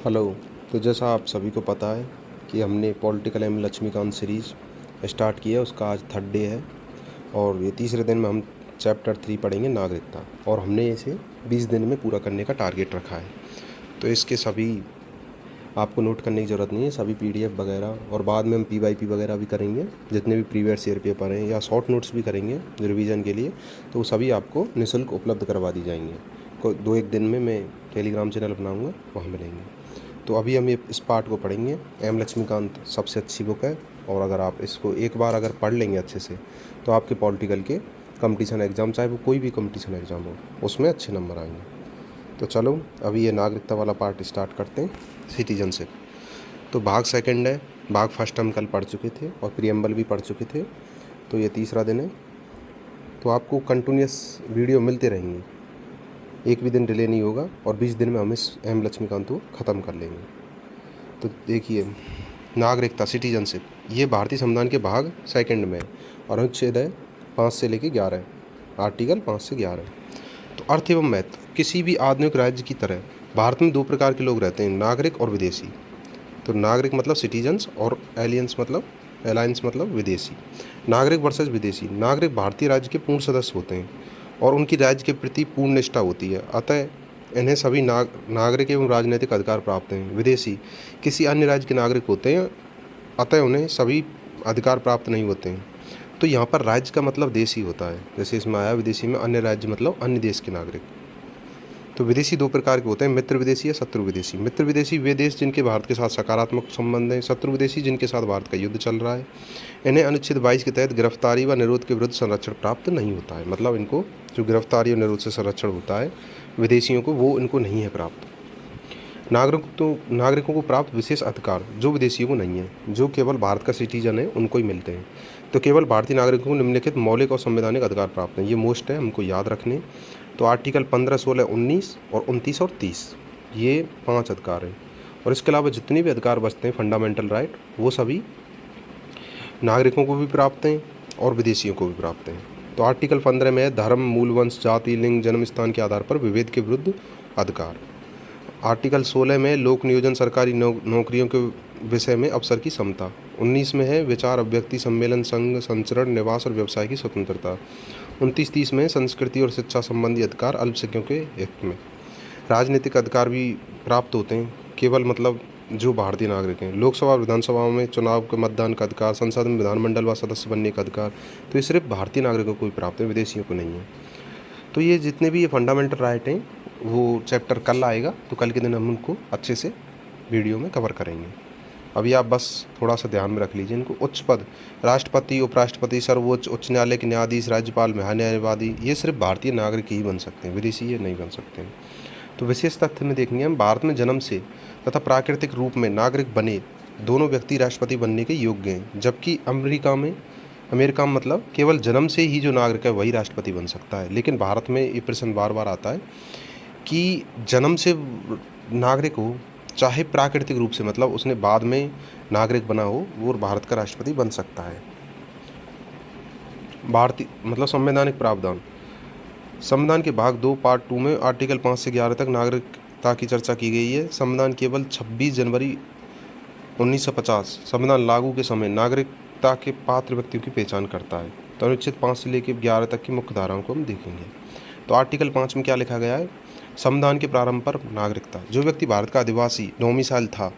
Hello. तो जैसा आप सभी को पता है कि हमने political M Laxmikanth series start किया है, उसका आज थर्ड डे है और ये तीसरे दिन में हम चैप्टर 3 पढ़ेंगे नागरिकता, और हमने इसे 20 दिन में पूरा करने का टारगेट रखा है। तो इसके सभी आपको नोट करने की ज़रूरत नहीं है, सभी पीडीएफ वगैरह, और बाद में हम पीवाईपी वगैरह भी करेंगे, जितने भी प्रीवियस ईयर पेपर हैं, या शॉर्ट नोट्स भी करेंगे रिवीजन के लिए, तो वो सभी आपको निःशुल्क उपलब्ध करवा दी जाएंगे। को 2-1 दिन में मैं टेलीग्राम चैनल बनाऊँगा, वहाँ मिलेंगे। तो अभी हम ये इस पार्ट को पढ़ेंगे। एम लक्ष्मीकांत सबसे अच्छी बुक है, और अगर आप इसको एक बार अगर पढ़ लेंगे अच्छे से, तो आपके पॉलिटिकल के कंपटीशन एग्ज़ाम, चाहे वो कोई भी कंपटीशन एग्ज़ाम हो, उसमें अच्छे नंबर आएंगे। तो चलो अभी ये नागरिकता वाला पार्ट स्टार्ट करते हैं। सिटीजनशिप तो भाग सेकंड है। भाग फर्स्ट हम कल पढ़ चुके थे और प्रीएम्बल भी पढ़ चुके थे। तो ये तीसरा दिन है। तो आपको कंटिन्यूस वीडियो मिलते रहेंगे, एक भी दिन डिले नहीं होगा, और 20 दिन में हम इस एम लक्ष्मीकांत को ख़त्म कर लेंगे। तो देखिए, नागरिकता सिटीजनशिप ये भारतीय संविधान के भाग सेकंड में है, और अनुच्छेद है 5 से लेके 11, आर्टिकल 5 से 11। तो अर्थ एवं महत्व, किसी भी आधुनिक राज्य की तरह भारत में दो प्रकार के लोग रहते हैं, नागरिक और विदेशी। तो नागरिक मतलब सिटीजन्स, और एलियंस मतलब एलायंस मतलब विदेशी। नागरिक वर्सेस विदेशी, नागरिक भारतीय राज्य के पूर्ण सदस्य होते हैं और उनकी राज्य के प्रति पूर्ण निष्ठा होती है, अतः इन्हें सभी नागरिक एवं राजनीतिक अधिकार प्राप्त हैं। विदेशी किसी अन्य राज्य के नागरिक होते हैं, अतः उन्हें सभी अधिकार प्राप्त नहीं होते हैं। तो यहाँ पर राज्य का मतलब देश ही होता है, जैसे इसमें आया विदेशी में, अन्य राज्य मतलब अन्य देश के नागरिक। तो विदेशी दो प्रकार के होते हैं, मित्र विदेशी या शत्रु विदेशी। मित्र विदेशी वे देश जिनके भारत के साथ सकारात्मक संबंध हैं, शत्रु विदेशी जिनके साथ भारत का युद्ध चल रहा है। इन्हें अनुच्छेद 22 के तहत गिरफ्तारी व निरोध के विरुद्ध संरक्षण प्राप्त नहीं होता है, मतलब इनको जो गिरफ्तारी और निरोध से संरक्षण होता है विदेशियों को, वो इनको नहीं है प्राप्त। नागरिकों को प्राप्त विशेष अधिकार जो विदेशियों को नहीं है, जो केवल भारत का सिटीजन है उनको ही मिलते हैं। तो केवल भारतीय नागरिकों को निम्नलिखित मौलिक और संवैधानिक अधिकार प्राप्त हैं, ये मोस्ट है, हमको याद रखने। तो आर्टिकल 15, 16, 19 और 29 और 30, ये 5 अधिकार हैं, और इसके अलावा जितने भी अधिकार बचते हैं फंडामेंटल राइट, वो सभी नागरिकों को भी प्राप्त हैं और विदेशियों को भी प्राप्त हैं। तो आर्टिकल 15 में है धर्म, मूल वंश, जाति, लिंग, जन्म स्थान के आधार पर विभेद के विरुद्ध अधिकार। आर्टिकल 16 में लोक नियोजन, सरकारी नौकरियों के विषय में अवसर की समता। 19 में है विचार, अभिव्यक्ति, सम्मेलन, संघ, संचरण, निवास और व्यवसाय की स्वतंत्रता। 29-30 में संस्कृति और शिक्षा संबंधी अधिकार अल्पसंख्यकों के हित में। राजनीतिक अधिकार भी प्राप्त होते हैं केवल मतलब जो भारतीय नागरिक हैं। लोकसभा विधानसभा में चुनाव के मतदान का अधिकार, संसद में विधानमंडल व सदस्य बनने का अधिकार, तो ये सिर्फ भारतीय नागरिकों को ही प्राप्त है, विदेशियों को नहीं है। तो ये जितने भी ये फंडामेंटल राइट हैं, वो चैप्टर कल आएगा, तो कल के दिन हम उनको अच्छे से वीडियो में कवर करेंगे। अभी आप बस थोड़ा सा ध्यान में रख लीजिए इनको। उच्च पद, राष्ट्रपति, उपराष्ट्रपति, सर्वोच्च, उच्च न्यायालय के न्यायाधीश, राज्यपाल, महान्यायवादी, ये सिर्फ भारतीय नागरिक ही बन सकते हैं, विदेशी ये नहीं बन सकते हैं। तो विशेष तथ्य में देखेंगे हम, भारत में जन्म से तथा प्राकृतिक रूप में नागरिक बने दोनों व्यक्ति राष्ट्रपति बनने के योग्य हैं, जबकि अमेरिका में मतलब केवल जन्म से ही जो नागरिक है वही राष्ट्रपति बन सकता है। लेकिन भारत में ये प्रश्न बार बार आता है कि जन्म से नागरिक हो, चाहे प्राकृतिक रूप से मतलब उसने बाद में नागरिक बना हो, वो भारत का राष्ट्रपति बन सकता है। भारतीय मतलब संवैधानिक प्रावधान, संविधान के भाग 2 पार्ट 2 में आर्टिकल 5 से 11 तक नागरिकता की चर्चा की गई है। संविधान केवल 26 जनवरी 1950 संविधान लागू के समय नागरिकता के पात्र व्यक्तियों की पहचान करता है। तो अनुच्छेद 5 से लेकर 11 तक की मुख्य धाराओं को हम देखेंगे। तो आर्टिकल 5 में क्या लिखा गया है, संविधान के प्रारंभ पर नागरिकता, जो व्यक्ति भारत का अधिवासी डोमिसाइल था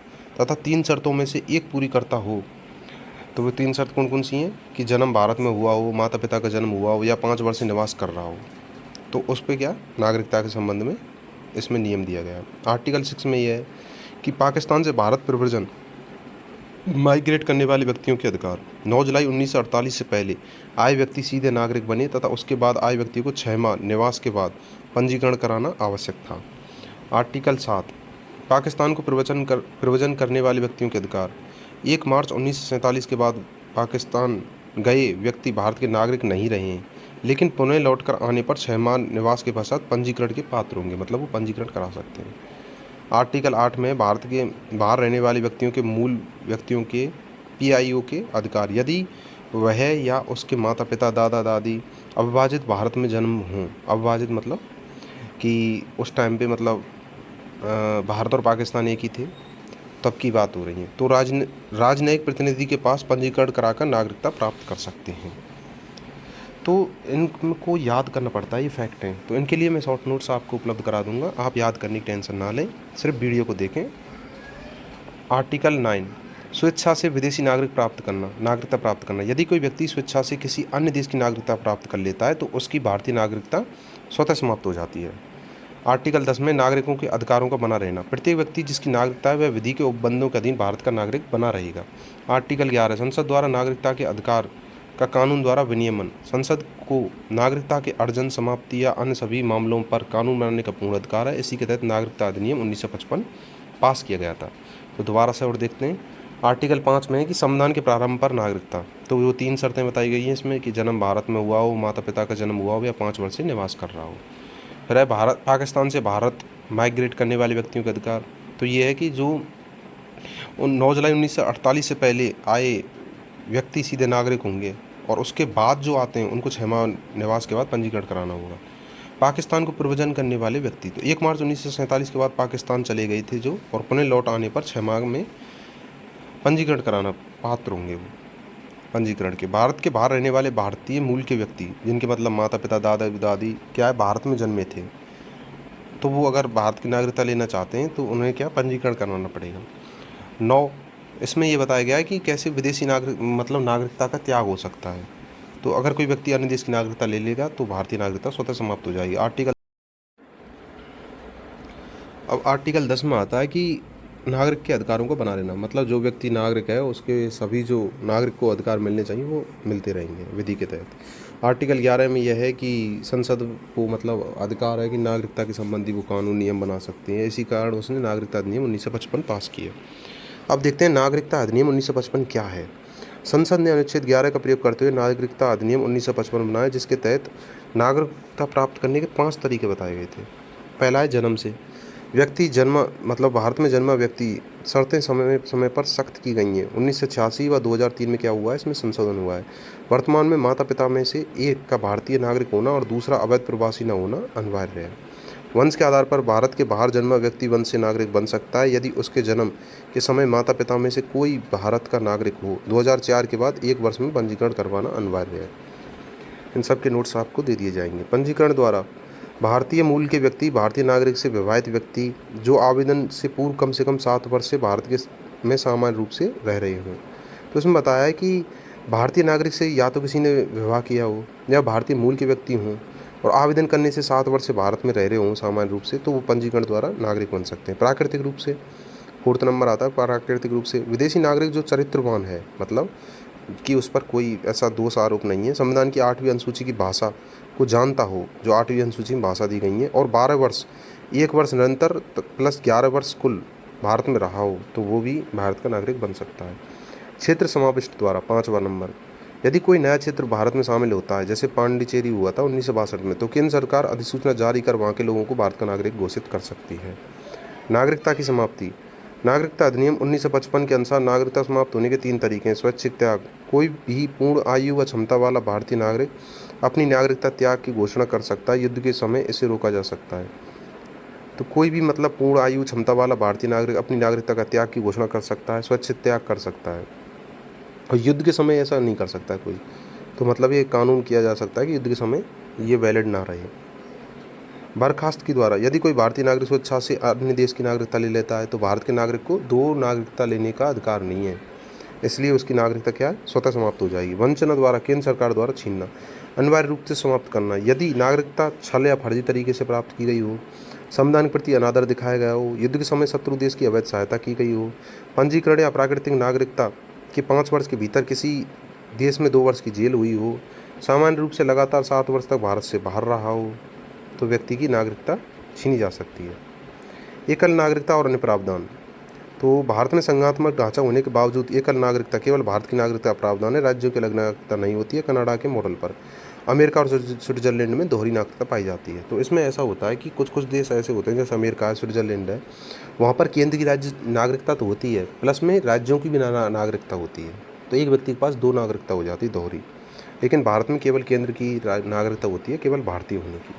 तथा 3 शर्तों में से एक पूरी करता हो। तो वो 3 शर्त कौन कौन सी हैं कि जन्म भारत में हुआ हो, माता पिता का जन्म हुआ हो, या 5 वर्ष से निवास कर रहा हो। तो उस पर क्या नागरिकता के संबंध में इसमें नियम दिया गया है। आर्टिकल 6 में यह है कि पाकिस्तान से भारत प्रव्रजन माइग्रेट करने वाले व्यक्तियों के अधिकार। 9 जुलाई 1948 से पहले आए व्यक्ति सीधे नागरिक बने तथा उसके बाद आए व्यक्ति को 6 माह निवास के बाद पंजीकरण कराना आवश्यक था। आर्टिकल 7 पाकिस्तान को प्रव्रजन करने वाले व्यक्तियों के अधिकार। 1 मार्च 1947 के बाद पाकिस्तान गए व्यक्ति भारत के नागरिक नहीं रहे हैं, लेकिन पुनः लौटकर आने पर 6 माह निवास के पश्चात पंजीकरण के पात्र होंगे, मतलब वो पंजीकरण करा सकते हैं। आर्टिकल 8 में भारत के बाहर रहने वाले व्यक्तियों के मूल व्यक्तियों के पीआईओ के अधिकार, यदि वह या उसके माता पिता, दादा दादी अविभाजित भारत में जन्म हों। अविभाजित मतलब कि उस टाइम पे मतलब भारत और पाकिस्तान एक ही थे, तब की बात हो रही है। तो राजनयिक प्रतिनिधि के पास पंजीकरण कराकर नागरिकता प्राप्त कर सकते हैं। तो इनको याद करना पड़ता है, ये फैक्ट हैं। तो इनके लिए मैं शॉर्ट नोट्स आपको उपलब्ध करा दूंगा, आप याद करने की टेंशन ना लें, सिर्फ वीडियो को देखें। आर्टिकल 9, स्वेच्छा से विदेशी नागरिकता प्राप्त करना। यदि कोई व्यक्ति स्वेच्छा से किसी अन्य देश की नागरिकता प्राप्त कर लेता है तो उसकी भारतीय नागरिकता स्वतः समाप्त हो जाती है। आर्टिकल 10 में नागरिकों के अधिकारों का बना रहना। प्रत्येक व्यक्ति जिसकी नागरिकता है वह विधि के उपबंधों के अधीन भारत का नागरिक बना रहेगा। आर्टिकल 11, संसद द्वारा नागरिकता के अधिकार का कानून द्वारा विनियमन। संसद को नागरिकता के अर्जन, समाप्ति या अन्य सभी मामलों पर कानून बनाने का पूर्ण अधिकार है। इसी के तहत नागरिकता अधिनियम 1955 पास किया गया था। तो दोबारा से और देखते हैं। आर्टिकल 5 में है कि संविधान के प्रारंभ पर नागरिकता। तो वो 3 शर्तें बताई गई हैं इसमें कि जन्म भारत में हुआ हो, माता पिता का जन्म हुआ हो या 5 वर्ष से निवास कर रहा हो। फिर है पाकिस्तान से भारत माइग्रेट करने वाले व्यक्तियों के अधिकार। तो ये है कि जो 9 जुलाई 1948 से पहले आए व्यक्ति सीधे नागरिक होंगे और उसके बाद जो आते हैं उनको 6 माह निवास के बाद पंजीकरण कराना होगा। पाकिस्तान को प्रव्रजन करने वाले व्यक्ति, तो 1 मार्च 1947 के बाद पाकिस्तान चले गए थे जो, और पुनः लौट आने पर 6 माह में पंजीकरण कराना पात्र होंगे वो पंजीकरण के। भारत के बाहर रहने वाले भारतीय मूल के व्यक्ति जिनके मतलब माता पिता दादा दादी क्या है भारत में जन्मे थे, तो वो अगर भारत की नागरिकता लेना चाहते हैं तो उन्हें क्या पंजीकरण करवाना पड़ेगा। 9, इसमें ये बताया गया है कि कैसे विदेशी नागरिकता का त्याग हो सकता है। तो अगर कोई व्यक्ति अन्य देश की नागरिकता ले लेगा तो भारतीय नागरिकता स्वतः समाप्त हो जाएगी। आर्टिकल 10 में आता है कि नागरिक के अधिकारों को बना रहना, मतलब जो व्यक्ति नागरिक है उसके सभी जो नागरिक को अधिकार मिलने चाहिए वो मिलते रहेंगे विधि के तहत। आर्टिकल 11 में यह है कि संसद को अधिकार है कि नागरिकता के संबंधी वो कानून नियम बना सकते हैं। इसी कारण उसने नागरिकता अधिनियम 1955 पास किया। अब देखते हैं नागरिकता अधिनियम 1955 क्या है। संसद ने अनुच्छेद 11 का प्रयोग करते हुए नागरिकता अधिनियम 1955 बनाया, जिसके तहत नागरिकता प्राप्त करने के 5 तरीके बताए गए थे। पहला है जन्म से। व्यक्ति भारत में जन्मा व्यक्ति, शर्तें समय पर सख्त की गई हैं। 1986 व 2003 में क्या हुआ है, इसमें संशोधन हुआ है। वर्तमान में माता पिता में से एक का भारतीय नागरिक होना और दूसरा अवैध प्रवासी न होना अनिवार्य है। वंश के आधार पर भारत के बाहर जन्मा व्यक्ति वंश से नागरिक बन सकता है यदि उसके जन्म के समय माता पिता में से कोई भारत का नागरिक हो। 2004 के बाद 1 वर्ष में पंजीकरण करवाना अनिवार्य है। इन सब के नोट्स आपको दे दिए जाएंगे। पंजीकरण द्वारा भारतीय मूल के व्यक्ति, भारतीय नागरिक से विवाहित व्यक्ति जो आवेदन से पूर्व कम से कम 7 वर्ष से भारत में सामान्य रूप से रह रहे हों। तो इसमें बताया है कि भारतीय नागरिक से या तो किसी ने विवाह किया हो या भारतीय मूल के व्यक्ति हों और आवेदन करने से 7 वर्ष से भारत में रह रहे हों सामान्य रूप से, तो वो पंजीकरण द्वारा नागरिक बन सकते हैं। प्राकृतिक रूप से 4th नंबर आता है। प्राकृतिक रूप से विदेशी नागरिक जो चरित्रवान है, मतलब कि उस पर कोई ऐसा दोष आरोप नहीं है, संविधान की 8वीं अनुसूची की भाषा को जानता हो, जो 8वीं अनुसूची में भाषा दी गई है, और 12 वर्ष 1 वर्ष निरंतर प्लस 11 वर्ष कुल भारत में रहा हो, तो वो भी भारत का नागरिक बन सकता है। क्षेत्र समाविष्ट द्वारा 5वां नंबर, यदि कोई नया क्षेत्र भारत में शामिल होता है, जैसे पांडिचेरी हुआ था 1962 में, तो केंद्र सरकार अधिसूचना जारी कर वहाँ के लोगों को भारत का नागरिक घोषित कर सकती है। नागरिकता की समाप्ति। नागरिकता अधिनियम 1955 के अनुसार नागरिकता समाप्त होने के 3 तरीके हैं। स्वैच्छिक त्याग, कोई भी पूर्ण आयु व क्षमता वाला भारतीय नागरिक अपनी नागरिकता त्याग की घोषणा कर सकता है, युद्ध के समय इसे रोका जा सकता है। तो कोई भी पूर्ण आयु क्षमता वाला भारतीय नागरिक अपनी नागरिकता का त्याग की घोषणा कर सकता है, स्वैच्छिक त्याग कर सकता है, और युद्ध के समय ऐसा नहीं कर सकता कोई। तो ये कानून किया जा सकता है कि युद्ध के समय ये वैलिड ना रहे। बर्खास्त के द्वारा, यदि कोई भारतीय नागरिक स्वेच्छा से अन्य देश की नागरिकता ले लेता है तो भारत के नागरिक को 2 नागरिकता लेने का अधिकार नहीं है, इसलिए उसकी नागरिकता क्या है, स्वतः समाप्त हो जाएगी। वंचना द्वारा, केंद्र सरकार द्वारा छीनना, अनिवार्य रूप से समाप्त करना, यदि नागरिकता छल या फर्जी तरीके से प्राप्त की गई हो, संविधान के प्रति अनादर दिखाया गया हो, युद्ध के समय शत्रु देश की अवैध सहायता की गई हो, पंजीकरण या प्राकृतिक नागरिकता के 5 वर्ष के भीतर किसी देश में 2 वर्ष की जेल हुई हो, सामान्य रूप से लगातार 7 वर्ष तक भारत से बाहर रहा हो, तो व्यक्ति की नागरिकता छीनी जा सकती है। एकल नागरिकता और अन्य प्रावधान। तो भारत में संघात्मक ढांचा होने के बावजूद एकल नागरिकता केवल भारत की नागरिकता प्रावधान है, राज्यों की अलग नागरिकता नहीं होती है। कनाडा के मॉडल पर अमेरिका और स्विट्जरलैंड में दोहरी नागरिकता पाई जाती है। तो इसमें ऐसा होता है कि कुछ देश ऐसे होते हैं जैसे अमेरिका है, स्विट्जरलैंड है, वहाँ पर केंद्र की राज्य नागरिकता तो होती है, प्लस में राज्यों की भी नागरिकता होती है। तो एक व्यक्ति के पास 2 नागरिकता हो जाती है, दोहरी। लेकिन भारत में केवल केंद्र की नागरिकता होती है, केवल भारतीय होने की।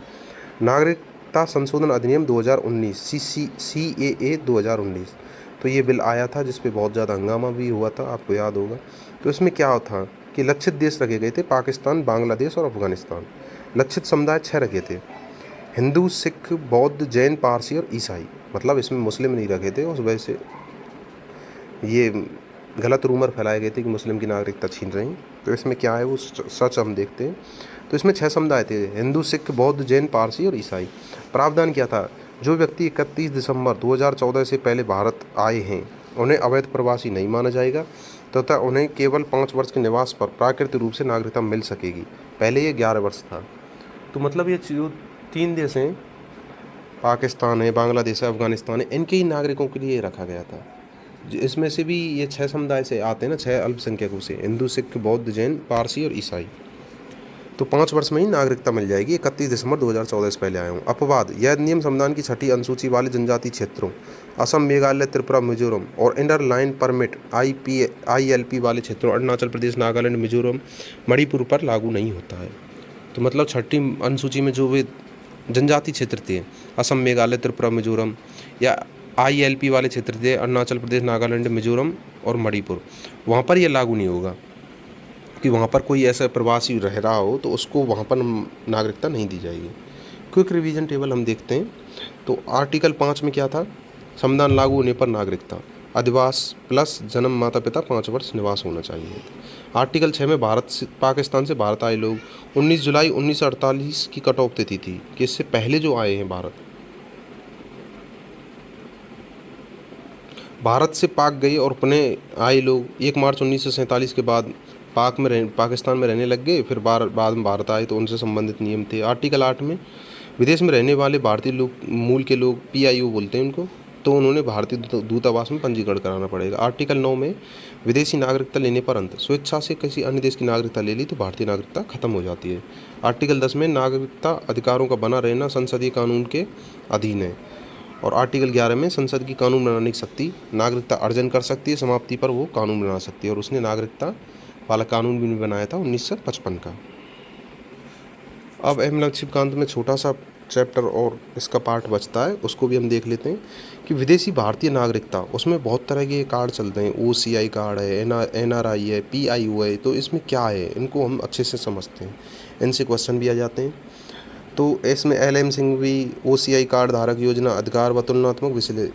नागरिकता संशोधन अधिनियम 2019 CAA 2019। तो ये बिल आया था जिस पे बहुत ज़्यादा हंगामा भी हुआ था, आपको याद होगा। तो इसमें क्या था कि लक्षित देश रखे गए थे पाकिस्तान, बांग्लादेश और अफगानिस्तान। लक्षित समुदाय 6 रखे थे, हिंदू, सिख, बौद्ध, जैन, पारसी और ईसाई। मतलब इसमें मुस्लिम नहीं रखे थे, उस वजह से ये गलत रूमर फैलाए गए थे कि मुस्लिम की नागरिकता छीन रहे हैं। तो इसमें क्या है वो सच हम देखते हैं। तो इसमें 6 समुदाय थे, हिंदू, सिख, बौद्ध, जैन, पारसी और ईसाई। प्रावधान क्या था, जो व्यक्ति 31 दिसंबर 2014 से पहले भारत आए हैं उन्हें अवैध प्रवासी नहीं माना जाएगा तथा उन्हें केवल 5 वर्ष के निवास पर प्राकृतिक रूप से नागरिकता मिल सकेगी। पहले ये 11 वर्ष था। तो मतलब ये जो 3 देश हैं, पाकिस्तान है, बांग्लादेश है, अफगानिस्तान है, इनके ही नागरिकों के लिए रखा गया था। इसमें से भी ये 6 समुदाय से आते हैं ना, 6 अल्पसंख्यकों से, हिंदू, सिख, बौद्ध, जैन, पारसी और ईसाई। तो 5 वर्ष में ही नागरिकता मिल जाएगी। 31 दिसंबर 2014 से पहले आए हूँ। अपवाद, यह अधिनियम संविधान की 6ठी अनुसूची वाले जनजातीय क्षेत्रों असम, मेघालय, त्रिपुरा, मिजोरम और इंडर लाइन परमिट ILP वाले क्षेत्रों अरुणाचल प्रदेश, नागालैंड, मिजोरम, मणिपुर पर लागू नहीं होता है। तो मतलब 6ठी अनुसूची में जो वे जनजातीय क्षेत्र थे, असम, मेघालय, त्रिपुरा, मिजोरम, या ILP वाले क्षेत्र थे, अरुणाचल प्रदेश, नागालैंड, मिजोरम और मणिपुर, वहाँ पर यह लागू नहीं होगा कि वहाँ पर कोई ऐसा प्रवासी रह रहा हो तो उसको वहाँ पर नागरिकता नहीं दी जाएगी। क्विक रिवीजन टेबल हम देखते हैं। तो आर्टिकल 5 में क्या था, संविधान लागू होने पर नागरिकता, अधिवास प्लस जन्म, माता पिता, 5 वर्ष निवास होना चाहिए। आर्टिकल 6 में पाकिस्तान से भारत आए लोग, 19 जुलाई 1948 की कट ऑफ तिथि थी कि इससे पहले जो आए हैं भारत से पाक गए और पुनः आए लोग 1 मार्च 1947 के बाद पाकिस्तान में रहने लग गए, फिर बाद में भारत आए तो उनसे संबंधित नियम थे। आर्टिकल 8 में विदेश में रहने वाले भारतीय लोग, मूल के लोग, PIO बोलते हैं उनको, तो उन्होंने भारतीय दूतावास में पंजीकरण कराना पड़ेगा। आर्टिकल 9 में विदेशी नागरिकता लेने पर अंत, स्वेच्छा से किसी अन्य देश की नागरिकता ले ली तो भारतीय नागरिकता खत्म हो जाती है। आर्टिकल 10 में नागरिकता अधिकारों का बना रहना संसदीय कानून के अधीन है। और आर्टिकल 11 में संसद की कानून बनाने की शक्ति, नागरिकता अर्जन कर सकती है, समाप्ति पर वो कानून बना सकती है। और उसने नागरिकता वाला कानून भी बनाया था 1955 का। अब एम लक्ष्मीकांत में छोटा सा चैप्टर और इसका पार्ट बचता है, उसको भी हम देख लेते हैं कि विदेशी भारतीय नागरिकता, उसमें बहुत तरह के कार्ड चलते हैं। OCI कार्ड है, NRI है, PIO है। तो इसमें क्या है, इनको हम अच्छे से समझते हैं, इनसे क्वेश्चन भी आ जाते हैं। तो इसमें LM सिंह भी OCI कार्ड धारक योजना, अधिकार व तुलनात्मक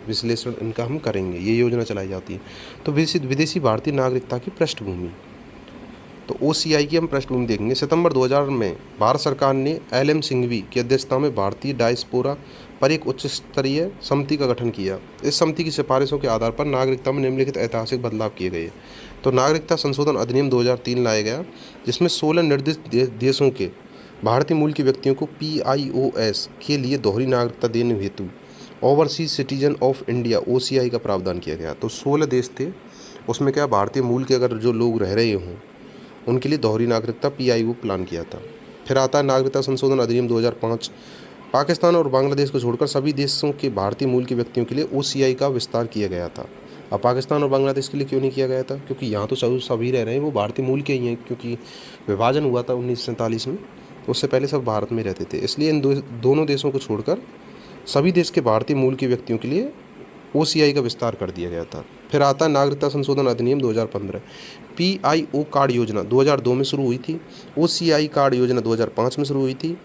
विश्लेषण इनका हम करेंगे, ये योजना चलाई जाती है। तो विदेशी भारतीय नागरिकता की पृष्ठभूमि, तो OCI की हम पृष्ठभूमि देखेंगे। सितंबर 2000 में भारत सरकार ने LM सिंघवी की अध्यक्षता में भारतीय डायस्पोरा पर एक उच्च स्तरीय समिति का गठन किया। इस समिति की सिफारिशों के आधार पर नागरिकता में निम्नलिखित ऐतिहासिक बदलाव किए गए। तो नागरिकता संशोधन अधिनियम 2003 लाया गया, जिसमें 16 निर्दिष्ट देशों के भारतीय मूल के व्यक्तियों को PIOS के लिए दोहरी नागरिकता देने हेतु overseas citizen of India OCI का प्रावधान किया गया। तो 16 देश थे, उसमें क्या भारतीय मूल के अगर जो लोग रह रहे हों उनके लिए दोहरी नागरिकता PIO प्लान किया था। फिर आता है नागरिकता संशोधन अधिनियम 2005। पाकिस्तान और बांग्लादेश को छोड़कर सभी देशों के भारतीय मूल के व्यक्तियों के लिए OCI का विस्तार किया गया था। अब पाकिस्तान और बांग्लादेश के लिए क्यों नहीं किया गया था, क्योंकि यहाँ तो सभी रह रहे हैं, वो भारतीय मूल के ही हैं, क्योंकि विभाजन हुआ था 1947 में, उससे पहले सब भारत में रहते थे। इसलिए इन दोनों देशों को छोड़कर सभी देश के भारतीय मूल के व्यक्तियों के लिए OCI का विस्तार कर दिया गया था। फिर आता है नागरिकता संशोधन अधिनियम 2015। PIO कार्ड योजना 2002 में शुरू हुई थी, OCI कार्ड योजना 2005 में शुरू हुई थी।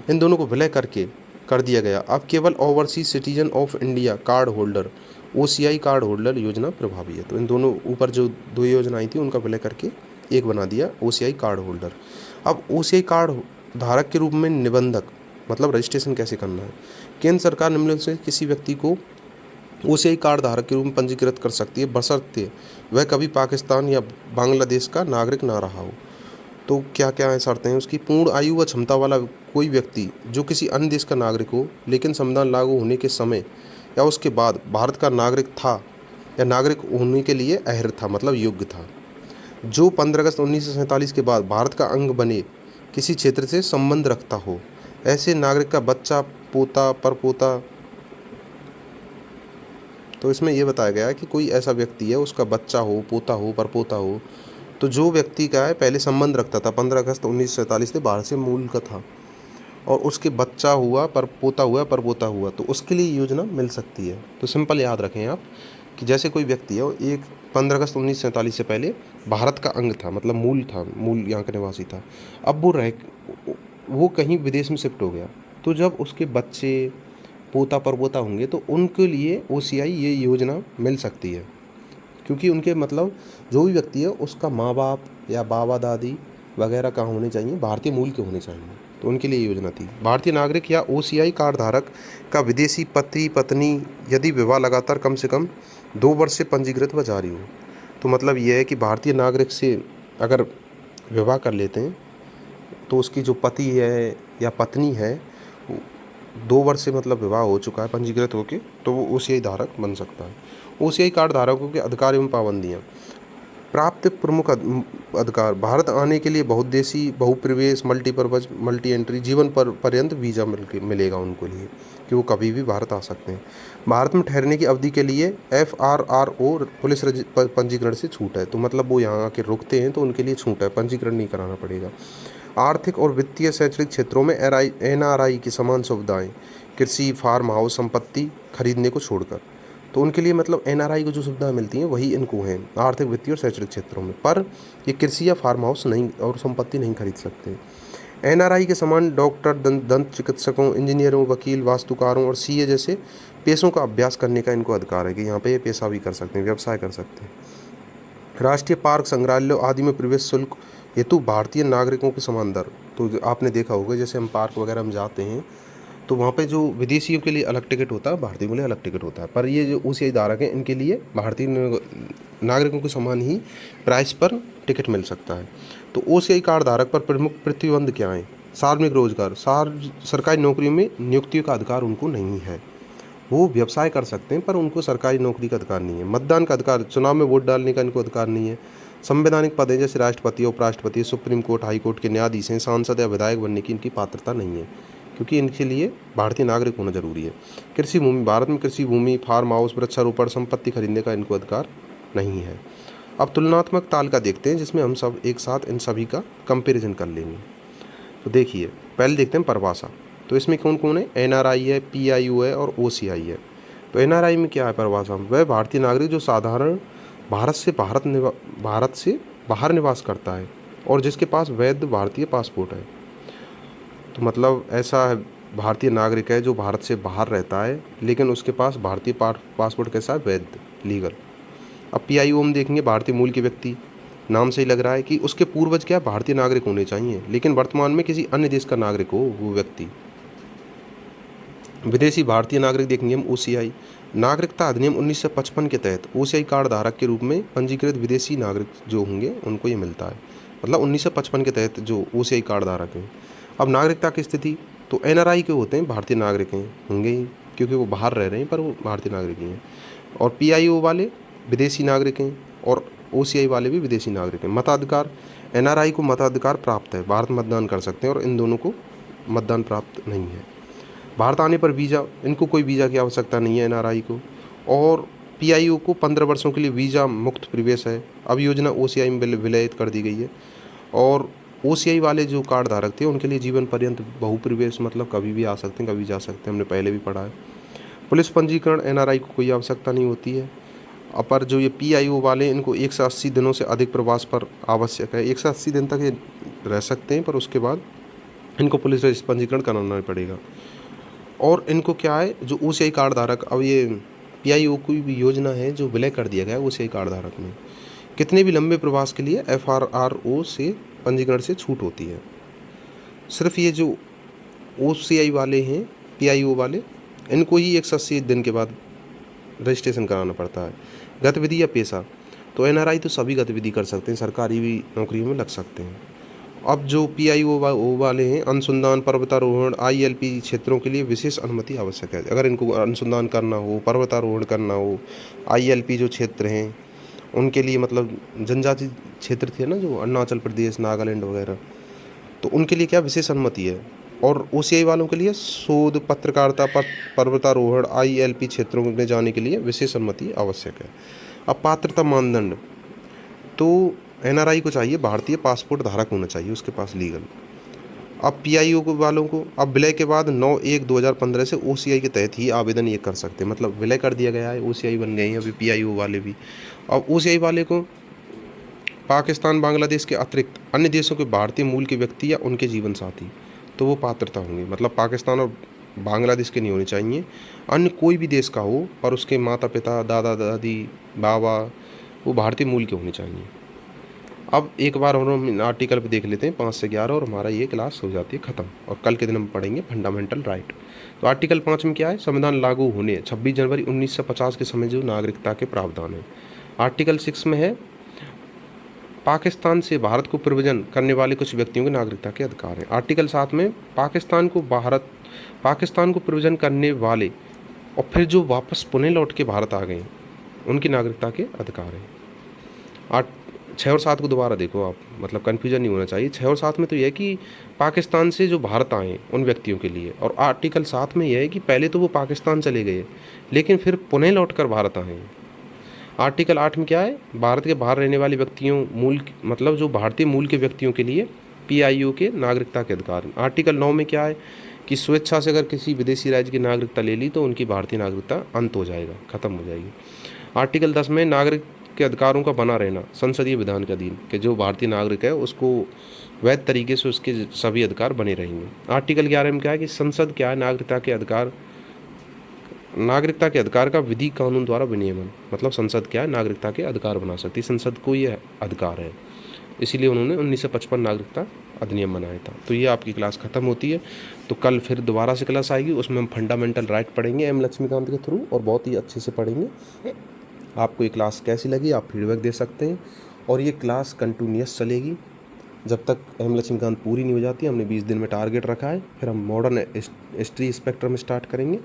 इन दोनों को विलय करके कर दिया गया। अब केवल overseas citizen of India card holder OCI card holder योजना प्रभावी है। तो इन दोनों ऊपर जो 2 योजनाएं थी उनका विलय करके एक बना दिया, OCI कार्ड होल्डर। अब OCI कार्ड धारक के रूप में निबंधक, मतलब रजिस्ट्रेशन कैसे करना है। केंद्र सरकार निम्नलिखित से किसी व्यक्ति को OCI कार्ड धारक के रूप में पंजीकृत कर सकती है, बशर्ते वह कभी पाकिस्तान या बांग्लादेश का नागरिक ना रहा हो। तो क्या क्या शर्तें हैं उसकी, पूर्ण आयु व क्षमता वाला कोई व्यक्ति जो किसी अन्य देश का नागरिक हो लेकिन संविधान लागू होने के समय या उसके बाद भारत का नागरिक था या नागरिक होने के लिए अहर्य था, मतलब योग्य था, जो 15 अगस्त 1947 के बाद भारत का अंग बने किसी क्षेत्र से संबंध रखता हो, ऐसे नागरिक का बच्चा, पोता, परपोता। तो इसमें यह बताया गया है कि कोई ऐसा व्यक्ति है, उसका बच्चा हो, पोता हो, परपोता हो, तो जो व्यक्ति का है पहले संबंध रखता था 15 अगस्त 1947 से भारत से मूल का था, और उसके बच्चा हुआ, पर पोता हुआ, पर पोता हुआ, तो उसके लिए योजना मिल सकती है। तो सिंपल याद रखें आप कि जैसे कोई व्यक्ति है, वो एक 15 अगस्त 1947 से पहले भारत का अंग था, मतलब मूल था, मूल यहाँ का निवासी था। अब वो कहीं विदेश में शिफ्ट हो गया, तो जब उसके बच्चे पोता परपोता होंगे तो उनके लिए ओसीआई ये योजना मिल सकती है, क्योंकि उनके मतलब जो भी व्यक्ति है उसका माँ बाप या बाबा दादी वगैरह का होने चाहिए, भारतीय मूल के होने चाहिए, तो उनके लिए योजना थी। भारतीय नागरिक या ओसीआई कार्ड धारक का विदेशी पति पत्नी यदि विवाह लगातार कम से कम 2 वर्ष से पंजीकृत व जारी हो, तो मतलब ये है कि भारतीय नागरिक से अगर विवाह कर लेते हैं तो उसकी जो पति है या पत्नी है, 2 वर्ष से मतलब विवाह हो चुका है पंजीकृत होकर, तो वो ओसीआई धारक बन सकता है। ओसीआई कार्ड धारकों के अधिकार एवं पाबंदियाँ। प्राप्त प्रमुख अधिकार: भारत आने के लिए बहुउद्देशीय, बहुप्रवेश, मल्टीपर्पज, मल्टी एंट्री, जीवन पर्यंत वीज़ा मिलेगा उनको लिए, कि वो कभी भी भारत आ सकते हैं। भारत में ठहरने की अवधि के लिए FRRO पुलिस पंजीकरण से छूट है, तो मतलब वो यहाँ आके रुकते हैं तो उनके लिए छूट है, पंजीकरण नहीं कराना पड़ेगा। आर्थिक और वित्तीय शैक्षणिक क्षेत्रों में NRI की समान सुविधाएं, कृषि, फार्म हाउस संपत्ति खरीदने को छोड़कर, तो उनके लिए मतलब NRI को जो सुविधाएं मिलती हैं वही इनको हैं आर्थिक, वित्तीय और शैक्षणिक क्षेत्रों में, पर ये कृषि या फार्म हाउस नहीं और संपत्ति नहीं खरीद सकते। NRI के समान डॉक्टर, दंत चिकित्सकों, इंजीनियरों, वकील, वास्तुकारों और CA जैसे पेशों का अभ्यास करने का इनको अधिकार है, कि यहाँ पे ये पेशा भी कर सकते हैं, व्यवसाय कर सकते हैं। राष्ट्रीय पार्क, संग्रहालय आदि में प्रवेश शुल्क हेतु भारतीय नागरिकों के समान दर, तो आपने देखा होगा जैसे हम पार्क वगैरह में जाते हैं तो वहाँ पे जो विदेशियों के लिए अलग टिकट होता है, भारतीयों के लिए अलग टिकट होता है, पर ये जो ओसीआई धारक हैं इनके लिए भारतीय नागरिकों के समान ही प्राइस पर टिकट मिल सकता है। तो ओसीआई कार्ड धारक पर प्रमुख प्रतिबंध क्या है? सार्वजनिक रोजगार, सरकारी नौकरियों में नियुक्ति का अधिकार उनको नहीं है, वो व्यवसाय कर सकते हैं पर उनको सरकारी नौकरी का अधिकार नहीं है। मतदान का अधिकार, चुनाव में वोट डालने का इनको अधिकार नहीं है। संवैधानिक पद हैं जैसे राष्ट्रपति, उपराष्ट्रपति, सुप्रीम कोर्ट, हाई कोर्ट के न्यायाधीश हैं, सांसद या विधायक बनने की इनकी पात्रता नहीं है, क्योंकि इनके लिए भारतीय नागरिक होना जरूरी है। कृषि भूमि, भारत में कृषि भूमि, फार्म हाउस, वृक्षारोपण, संपत्ति खरीदने का इनको अधिकार नहीं है। अब तुलनात्मक तालिका देखते हैं जिसमें हम सब एक साथ इन सभी का कंपैरिजन कर लेंगे। तो देखिए, पहले देखते हैं परिभाषा। तो इसमें कौन कौन है? NRI है, PIO है और OCI है। तो NRI में क्या है परिभाषा? वह भारतीय नागरिक जो साधारण भारत से बाहर निवास करता है और जिसके पास वैध भारतीय पासपोर्ट है। तो मतलब ऐसा है, भारतीय नागरिक है जो भारत से बाहर रहता है लेकिन उसके पास भारतीय पासपोर्ट कैसा है? वैध, लीगल। अब PIO में देखेंगे, भारतीय मूल के व्यक्ति, नाम से ही लग रहा है कि उसके पूर्वज क्या भारतीय नागरिक होने चाहिए लेकिन वर्तमान में किसी अन्य देश का नागरिक हो वो व्यक्ति। विदेशी भारतीय नागरिक देखेंगे हम OCI, नागरिकता अधिनियम 1955 के तहत OCI कार्ड धारक के रूप में पंजीकृत विदेशी नागरिक जो होंगे उनको ये मिलता है, मतलब 1955 के तहत जो OCI कार्ड धारक हैं। अब नागरिकता की स्थिति, तो NRI के होते हैं भारतीय नागरिक हैं, होंगे ही क्योंकि वो बाहर रह रहे हैं पर वो भारतीय नागरिक ही हैं। और PIO वाले विदेशी नागरिक हैं और OCI वाले भी विदेशी नागरिक हैं। मताधिकार, NRI को मताधिकार प्राप्त है, भारत मतदान कर सकते हैं और इन दोनों को मतदान प्राप्त नहीं है। भारत आने पर वीज़ा, इनको कोई वीज़ा की आवश्यकता नहीं है NRI को। और PIO को 15 वर्षों के लिए वीज़ा मुक्त प्रवेश है। अब योजना OCI में विलय कर दी गई है। और OCI वाले जो कार्ड धारक थे उनके लिए जीवन पर्यंत बहुप्रवेश, मतलब कभी भी आ सकते हैं, कभी जा सकते हैं, हमने पहले भी पढ़ा है। पुलिस पंजीकरण NRI को कोई आवश्यकता नहीं होती है। अपर जो ये PIO वाले, इनको 180 दिनों से अधिक प्रवास पर आवश्यक है। 180 दिन तक ये रह सकते हैं पर उसके बाद इनको पुलिस पंजीकरण कराना पड़ेगा। और इनको क्या है, जो OCI कार्ड धारक, अब ये PIO की भी योजना है जो विलय कर दिया गया है OCI कार्ड धारक में, कितने भी लंबे प्रवास के लिए FRRO से पंजीकरण से छूट होती है। सिर्फ ये जो OCI वाले हैं, PIO वाले, इनको ही 180 दिन के बाद रजिस्ट्रेशन कराना पड़ता है। गतिविधि या पेशा, तो NRI तो सभी गतिविधि कर सकते हैं, सरकारी भी नौकरियों में लग सकते हैं। अब जो PIO वाले हैं, अनुसंधान, पर्वतारोहण, ILP क्षेत्रों के लिए विशेष अनुमति आवश्यक है। अगर इनको अनुसंधान करना हो, पर्वतारोहण करना हो, ILP जो क्षेत्र हैं उनके लिए, मतलब जनजाति क्षेत्र थे ना जो अरुणाचल प्रदेश, नागालैंड वगैरह, तो उनके लिए क्या विशेष अनुमति है। और OCI वालों के लिए शोध, पत्रकारिता, पर्वतारोहण, ILP क्षेत्रों में जाने के लिए विशेष अनुमति आवश्यक है। अब पात्रता मानदंड, तो NRI को चाहिए भारतीय पासपोर्ट धारक होना चाहिए उसके पास लीगल। अब PIO को वालों को अब विलय के बाद 9/1/2015 से OCI के तहत ही आवेदन ये कर सकते हैं, मतलब विलय कर दिया गया है, OCI बन गए हैं अभी PIO वाले भी। अब OCI वाले को पाकिस्तान बांग्लादेश के अतिरिक्त अन्य देशों के भारतीय मूल के व्यक्ति या उनके जीवन साथी तो वो पात्रता होंगे, मतलब पाकिस्तान और बांग्लादेश के नहीं होने चाहिए, अन्य कोई भी देश का हो और उसके माता पिता दादा दादी बाबा वो भारतीय मूल के होने चाहिए। अब एक बार हम आर्टिकल पे देख लेते हैं 5 से 11 और हमारा ये क्लास हो जाती है ख़त्म, और कल के दिन हम पढ़ेंगे फंडामेंटल राइट। तो आर्टिकल 5 में क्या है, संविधान लागू होने 26 जनवरी 1950 के समय जो नागरिकता के प्रावधान है। आर्टिकल 6 में है पाकिस्तान से भारत को प्रव्रजन करने वाले कुछ व्यक्तियों के नागरिकता के अधिकार हैं। आर्टिकल 7 में पाकिस्तान को प्रव्रजन करने वाले और फिर जो वापस पुणे लौट के भारत आ गए उनकी नागरिकता के अधिकार हैं। 6 और 7 को दोबारा देखो आप, मतलब कन्फ्यूजन नहीं होना चाहिए। 6 और 7 में तो यह है कि पाकिस्तान से जो भारत आए उन व्यक्तियों के लिए, और आर्टिकल 7 में यह है कि पहले तो वो पाकिस्तान चले गए लेकिन फिर पुणे लौट कर भारत आए। आर्टिकल 8 में क्या है, भारत के बाहर रहने वाले व्यक्तियों मतलब जो भारतीय मूल के व्यक्तियों के लिए PIO के नागरिकता के अधिकार। आर्टिकल 9 में क्या है कि स्वेच्छा से अगर किसी विदेशी राज्य की नागरिकता ले ली तो उनकी भारतीय नागरिकता अंत हो जाएगा, ख़त्म हो जाएगी। आर्टिकल 10 में नागरिक के अधिकारों का बना रहना संसदीय विधान के अधीन, कि जो भारतीय नागरिक है उसको वैध तरीके से उसके सभी अधिकार बने रहेंगे। आर्टिकल 11 में क्या है कि संसद क्या है नागरिकता के अधिकार का विधि कानून द्वारा विनियमन, मतलब संसद क्या है नागरिकता के अधिकार बना सकती है, संसद को ये अधिकार है, इसीलिए उन्होंने 1955 नागरिकता अधिनियम बनाया था। तो ये आपकी क्लास ख़त्म होती है। तो कल फिर दोबारा से क्लास आएगी, उसमें हम फंडामेंटल राइट पढ़ेंगे M लक्ष्मीकांत के थ्रू, और बहुत ही अच्छे से पढ़ेंगे। आपको ये क्लास कैसी लगी आप फीडबैक दे सकते हैं, और ये क्लास कंटिन्यूस चलेगी जब तक M लक्ष्मीकांत पूरी नहीं हो जाती। हमने 20 दिन में टारगेट रखा है, फिर हम मॉडर्न हिस्ट्री स्पेक्ट्रम स्टार्ट करेंगे।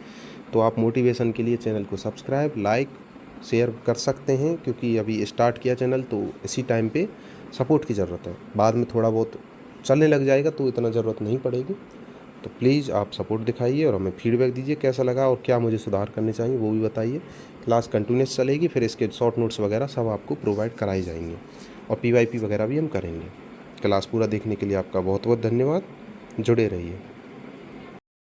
तो आप मोटिवेशन के लिए चैनल को सब्सक्राइब लाइक शेयर कर सकते हैं, क्योंकि अभी स्टार्ट किया चैनल तो इसी टाइम पे सपोर्ट की ज़रूरत है, बाद में थोड़ा बहुत चलने लग जाएगा तो इतना ज़रूरत नहीं पड़ेगी। तो प्लीज़ आप सपोर्ट दिखाइए और हमें फीडबैक दीजिए कैसा लगा और क्या मुझे सुधार करने चाहिए वो भी बताइए। क्लास कंटिन्यूस चलेगी, फिर इसके शॉर्ट नोट्स वगैरह सब आपको प्रोवाइड कराई जाएंगे, और PYP वगैरह भी हम करेंगे। क्लास पूरा देखने के लिए आपका बहुत बहुत धन्यवाद, जुड़े रहिए।